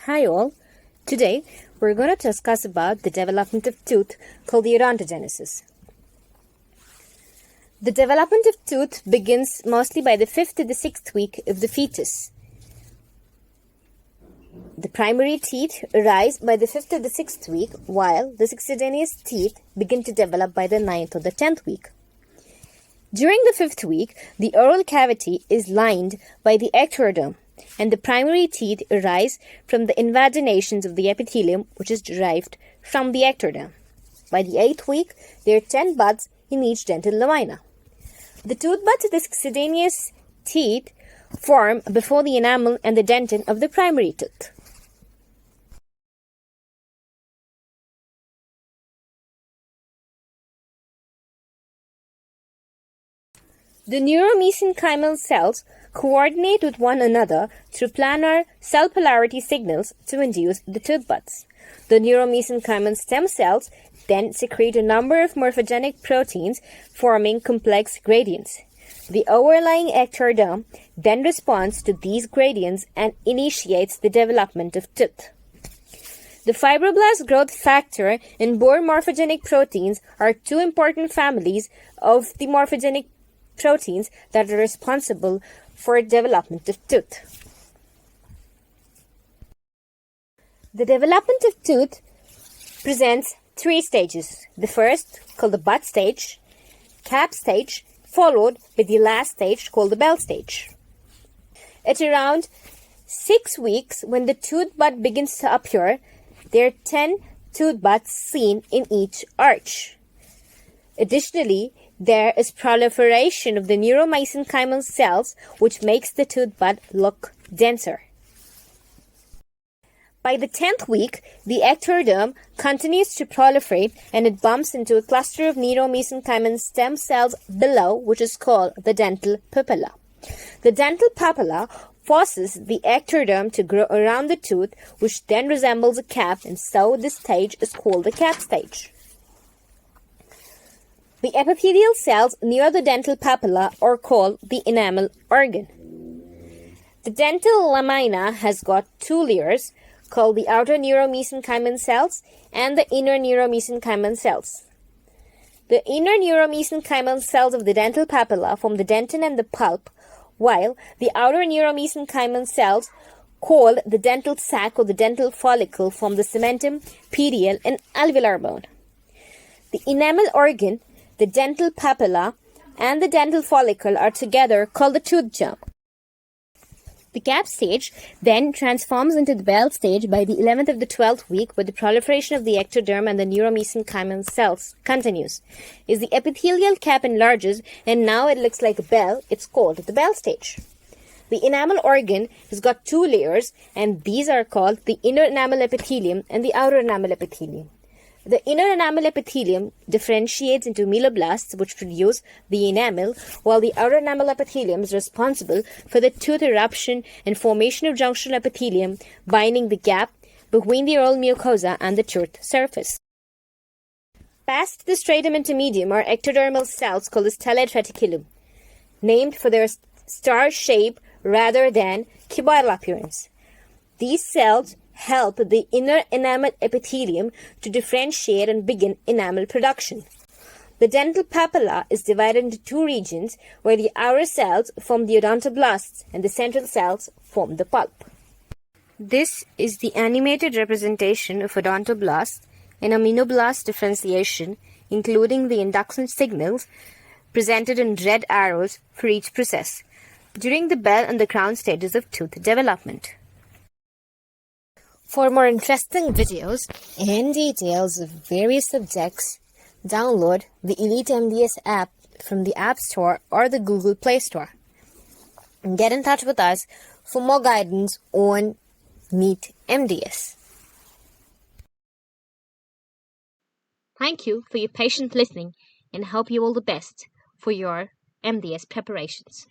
Hi all. Today we're going to discuss about the development of tooth called the Urantogenesis. The development of tooth begins mostly by the 5th to the 6th week of the fetus. The primary teeth arise by the 5th to the 6th week, while the succedaneous teeth begin to develop by the 9th or the 10th week. During the 5th week, the oral cavity is lined by the ectoderm, and the primary teeth arise from the invaginations of the epithelium, which is derived from the ectoderm. By the 8th week, there are 10 buds in each dental lamina. The tooth buds of the succedaneous teeth form before the enamel and the dentin of the primary tooth. The neuromesenchymal cells coordinate with one another through planar cell polarity signals to induce the tooth buds. The neuromesenchymal stem cells then secrete a number of morphogenic proteins forming complex gradients. The overlying ectoderm then responds to these gradients and initiates the development of tooth. The fibroblast growth factor and Bohr morphogenic proteins are two important families of the morphogenic proteins that are responsible for development of tooth. The development of tooth presents three stages. The first, called the bud stage, cap stage, followed by the last stage called the bell stage. At around 6 weeks, when the tooth bud begins to appear, there are 10 tooth buds seen in each arch. Additionally, there is proliferation of the neuromesenchymal cells, which makes the tooth bud look denser. By the 10th week, the ectoderm continues to proliferate and it bumps into a cluster of neuromesenchymal stem cells below, which is called the dental papilla. The dental papilla forces the ectoderm to grow around the tooth, which then resembles a cap, and so this stage is called the cap stage. The epithelial cells near the dental papilla are called the enamel organ. The dental lamina has got two layers called the outer neuromesenchymal cells and the inner neuromesenchymal cells. The inner neuromesenchymal cells of the dental papilla form the dentin and the pulp, while the outer neuromesenchymal cells called the dental sac or the dental follicle form the cementum, perineal, and alveolar bone. The enamel organ, the dental papilla, and the dental follicle are together called the tooth germ. The cap stage then transforms into the bell stage by the 11th of the 12th week, where the proliferation of the ectoderm and the neuromesenchymal cells continues. As the epithelial cap enlarges and now it looks like a bell, it's called the bell stage. The enamel organ has got two layers, and these are called the inner enamel epithelium and the outer enamel epithelium. The inner enamel epithelium differentiates into meloblasts, which produce the enamel, while the outer enamel epithelium is responsible for the tooth eruption and formation of junctional epithelium, binding the gap between the oral mucosa and the tooth surface. Past the stratum intermedium are ectodermal cells called the stellate reticulum, named for their star shape rather than cuboidal appearance. These cells help the inner enamel epithelium to differentiate and begin enamel production. The dental papilla is divided into two regions, where the outer cells form the odontoblasts and the central cells form the pulp. This is the animated representation of odontoblasts and aminoblast differentiation, including the induction signals presented in red arrows for each process during the bell and the crown stages of tooth development. For more interesting videos and details of various subjects, download the Elite MDS app from the App Store or the Google Play Store. And get in touch with us for more guidance on NEET MDS. Thank you for your patient listening, and hope you all the best for your MDS preparations.